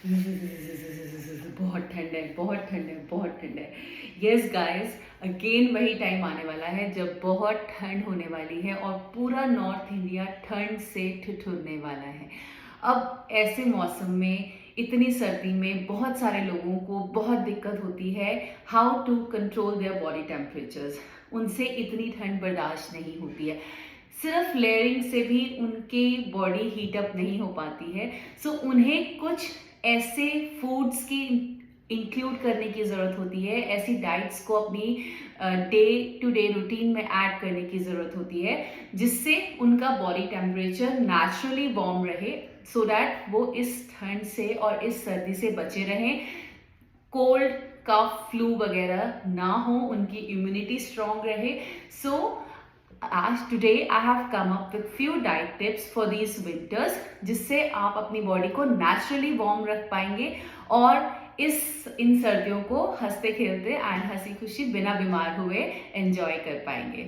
बहुत ठंड है, बहुत ठंड है, बहुत ठंड है। यस गाइस, अगेन वही टाइम आने वाला है जब बहुत ठंड होने वाली है और पूरा नॉर्थ इंडिया ठंड से ठिठुरने वाला है। अब ऐसे मौसम में, इतनी सर्दी में बहुत सारे लोगों को बहुत दिक्कत होती है how to control their body temperatures. उनसे इतनी ठंड बर्दाश्त नहीं होती है, सिर्फ लेयरिंग से भी उनकी बॉडी हीट अप नहीं हो पाती है। सो उन्हें कुछ ऐसे फूड्स की इंक्लूड करने की ज़रूरत होती है, ऐसी डाइट्स को अपनी डे टू डे रूटीन में ऐड करने की ज़रूरत होती है जिससे उनका बॉडी टेम्परेचर नेचुरली वार्म रहे, सो दैट वो इस ठंड से और इस सर्दी से बचे रहें, कोल्ड कफ फ्लू वगैरह ना हो, उनकी इम्यूनिटी स्ट्रांग रहे। सो आज today I have come up with few diet tips for these winters, जिससे आप अपनी बॉडी को नेचुरली वार्म रख पाएंगे और इन सर्दियों को हंसते खेलते एंड हंसी खुशी बिना बीमार हुए एंजॉय कर पाएंगे।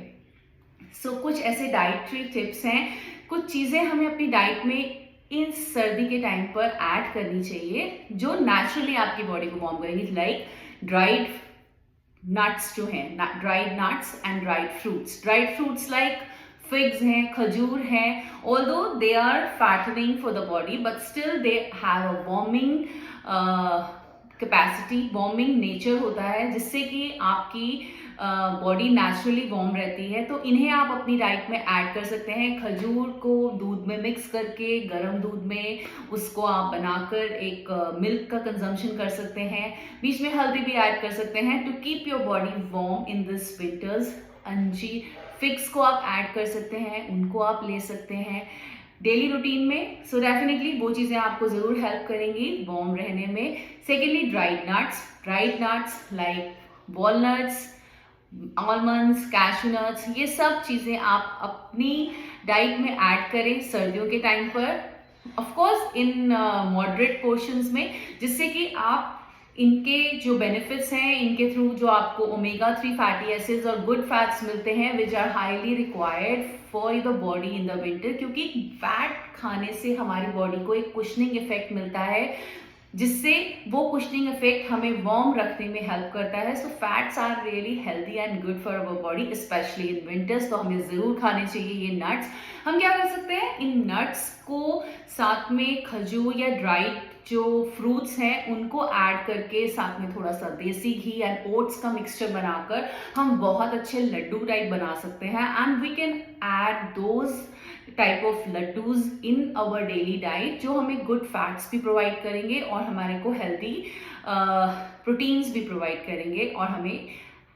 सो कुछ ऐसे डाइटरी टिप्स हैं, कुछ चीज़ें हमें अपनी डाइट में इस सर्दी के टाइम पर ऐड करनी चाहिए जो नेचुरली आपकी बॉडी को वार्म करेंगी, लाइक ड्राइड नट्स जो हैं, dried nuts and dried fruits like figs हैं, खजूर हैं, although they are fattening for the body but still they have a warming capacity, warming nature होता है जिससे कि आपकी बॉडी नेचुरली वार्म रहती है। तो इन्हें आप अपनी डाइट में ऐड कर सकते हैं। खजूर को दूध में मिक्स करके, गर्म दूध में उसको आप बनाकर एक मिल्क का कंजम्पशन कर सकते हैं। बीच में हल्दी भी ऐड कर सकते हैं to keep your body warm in this winters. अंजी फिक्स को आप ऐड कर सकते हैं, उनको आप ले सकते हैं डेली रूटीन में। सो डेफिनेटली वो चीज़ें आपको ज़रूर हेल्प करेंगी वार्म रहने में। Secondly dried nuts like walnuts, almonds, cashew nuts, ये सब चीज़ें आप अपनी डाइट में ऐड करें सर्दियों के टाइम पर, of course in moderate portions में, जिससे कि आप इनके जो बेनिफिट्स हैं, इनके थ्रू जो आपको ओमेगा 3 फैटी एसिड्स और गुड फैट्स मिलते हैं which are highly required for the body in the winter, क्योंकि फैट खाने से हमारी बॉडी को एक कुशनिंग इफेक्ट मिलता है जिससे वो कुशनिंग इफेक्ट हमें वार्म रखने में हेल्प करता है। So fats are really healthy and good for our body specially in winters. तो हमें ज़रूर खाने चाहिए ये नट्स। हम क्या कर सकते हैं, इन नट्स को साथ में खजूर या ड्राइड जो फ्रूट्स हैं उनको ऐड करके, साथ में थोड़ा सा देसी घी एंड ओट्स का मिक्सचर बनाकर हम बहुत अच्छे लड्डू टाइप बना सकते हैं and we can add those type of laddoos in our daily diet जो हमें गुड फैट्स भी प्रोवाइड करेंगे और हमारे को हेल्दी प्रोटीन्स भी प्रोवाइड करेंगे और हमें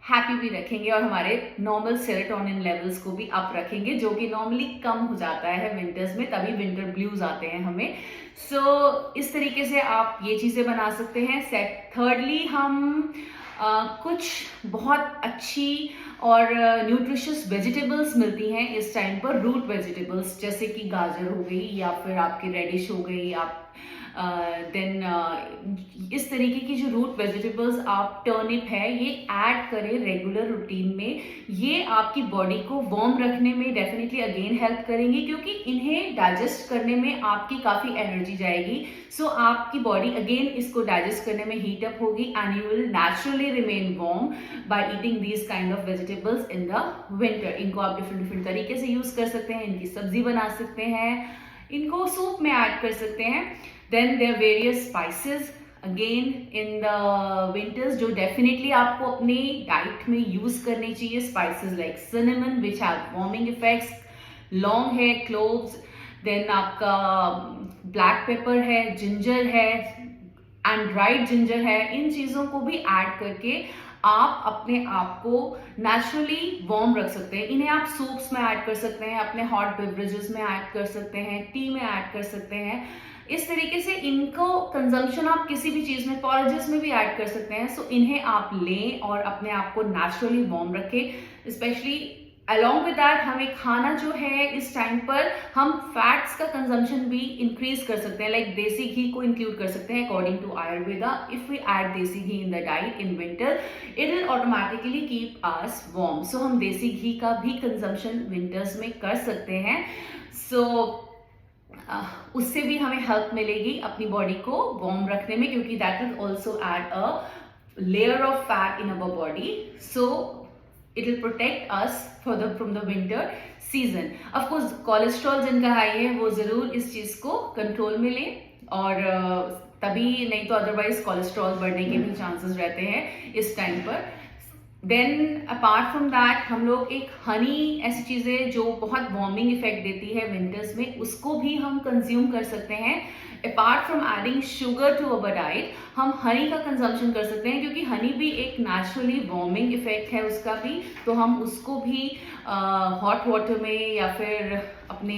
हैप्पी भी रखेंगे और हमारे नॉर्मल सेरोटोनिन लेवल्स को भी अप रखेंगे, जो कि नॉर्मली कम हो जाता है विंटर्स में, तभी विंटर ब्लूज आते हैं हमें। सो इस तरीके से आप ये चीज़ें बना सकते हैं। थर्डली हम कुछ बहुत अच्छी और न्यूट्रिशियस वेजिटेबल्स मिलती हैं इस टाइम पर, रूट वेजिटेबल्स जैसे कि गाजर हो गई या फिर आपकी रेडिश हो गई, आप देन इस तरीके की जो रूट वेजिटेबल्स, आप टर्निप है, ये ऐड करें रेगुलर रूटीन में। ये आपकी बॉडी को वार्म रखने में डेफिनेटली अगेन हेल्प करेंगी क्योंकि इन्हें डाइजेस्ट करने में आपकी काफ़ी एनर्जी जाएगी। सो आपकी बॉडी अगेन इसको डाइजेस्ट करने में हीट अप होगी and you will naturally remain warm by eating these kind of vegetables in the winter. इनको आप डिफरेंट डिफरेंट तरीके से यूज़ कर सकते हैं, इनकी सब्जी बना सकते हैं, इनको सूप में ऐड कर सकते हैं। Then there various spices again in the winters जो डेफिनेटली आपको अपनी डाइट में यूज करने चाहिए। Spices like cinnamon which have warming effects, लौंग है, क्लोव्स, देन आपका ब्लैक पेपर है, जिंजर है एंड ड्राइड जिंजर है। इन चीज़ों को भी ऐड करके आप अपने आप को नेचुरली वार्म रख सकते हैं। इन्हें आप सूप्स में ऐड कर सकते हैं, अपने हॉट बेवरेजेस में ऐड कर सकते हैं, टी में ऐड कर सकते हैं। इस तरीके से इनको कंजम्पशन आप किसी भी चीज़ में, पॉरेजेस में भी ऐड कर सकते हैं। सो इन्हें आप लें और अपने आप को नेचुरली वार्म रखें। स्पेशली अलॉन्ग विद दैट हमें खाना जो है इस टाइम पर हम फैट्स का कंजम्पशन भी इंक्रीज कर सकते हैं, लाइक देसी घी को इंक्लूड कर सकते हैं according to Ayurveda. If we add desi ghee in the diet in winter it will automatically keep us warm. So हम देसी घी का भी कंजम्पशन विंटर्स में कर सकते हैं। सो उससे भी हमें हेल्प मिलेगी अपनी बॉडी को वार्म रखने में, क्योंकि that will also add a layer of fat in our body, so it will protect us from the winter season. Of course cholesterol जिनका हाई है वो ज़रूर इस चीज़ को कंट्रोल में लें, और तभी, नहीं तो अदरवाइज कोलेस्ट्रॉल बढ़ने के भी चांसेस रहते हैं इस टाइम पर. देन अपार्ट फ्रॉम दैट हम लोग एक हनी, ऐसी चीज़ें जो बहुत वार्मिंग इफेक्ट देती है विंटर्स में, उसको भी हम कंज्यूम कर सकते हैं. Apart from adding sugar to our diet, हम हनी का कंजम्पशन कर सकते हैं, क्योंकि हनी भी एक नेचुरली वार्मिंग इफेक्ट है उसका भी. तो हम उसको भी हॉट वाटर में या फिर अपने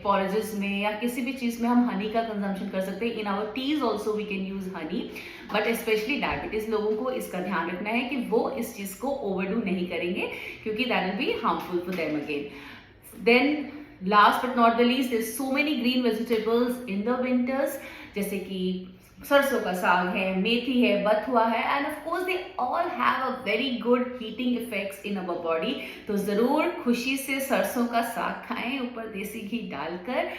पॉरेजेस में या किसी भी चीज़ में हम हनी का कंजम्पशन कर सकते हैं. In our teas also we can use honey, but specially diabetes लोगों को इसका ध्यान रखना है कि वो इस चीज़ को ओवरडू नहीं करेंगे, क्योंकि that will be harmful for them again. Then last but not the least, there's so many green vegetables in the winters, जैसे कि सरसों का साग है, मेथी है, बथुआ है, end of course they all have a very good heating effects in our body. तो ज़रूर खुशी से सरसों का साग खाएं ऊपर देसी घी डालकर,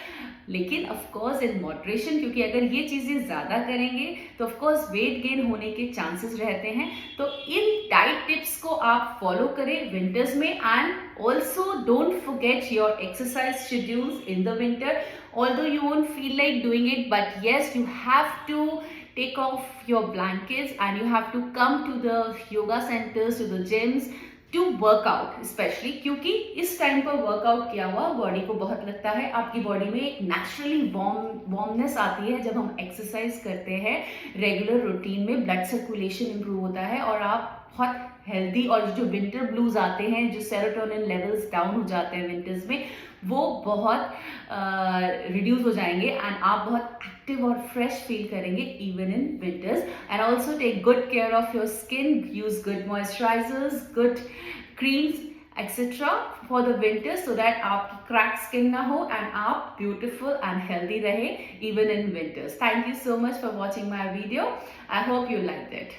लेकिन ऑफ कोर्स इन मॉडरेशन, क्योंकि अगर ये चीज़ें ज़्यादा करेंगे तो ऑफ कोर्स वेट गेन होने के चांसेस रहते हैं. तो इन डाइट टिप्स को आप फॉलो करें विंटर्स में, and also don't forget your exercise schedules in the winter. Although you won't feel like doing it, but yes, you have to take off your blankets and you have to come to the yoga centers, to the gyms to work out, especially क्योंकि इस time पर workout किया हुआ body को बहुत लगता है. आपकी बॉडी में एक नेचुरली वार्मनेस आती है जब हम एक्सरसाइज करते हैं. रेगुलर रूटीन में ब्लड सर्कुलेशन इंप्रूव होता है और आप बहुत हेल्दी, और जो विंटर ब्लूज आते हैं, जो सेरोटोनिन लेवल्स डाउन हो जाते हैं विंटर्स में, वो बहुत रिड्यूस हो जाएंगे एंड आप बहुत एक्टिव और फ्रेश फील करेंगे even in winters. And also take good care of your skin, use good moisturisers, good creams etcetera for the winter, so that आपकी क्रैक स्किन ना हो एंड आप ब्यूटिफुल एंड हेल्दी रहे even in winters. Thank you so much for watching my video. I hope you like that.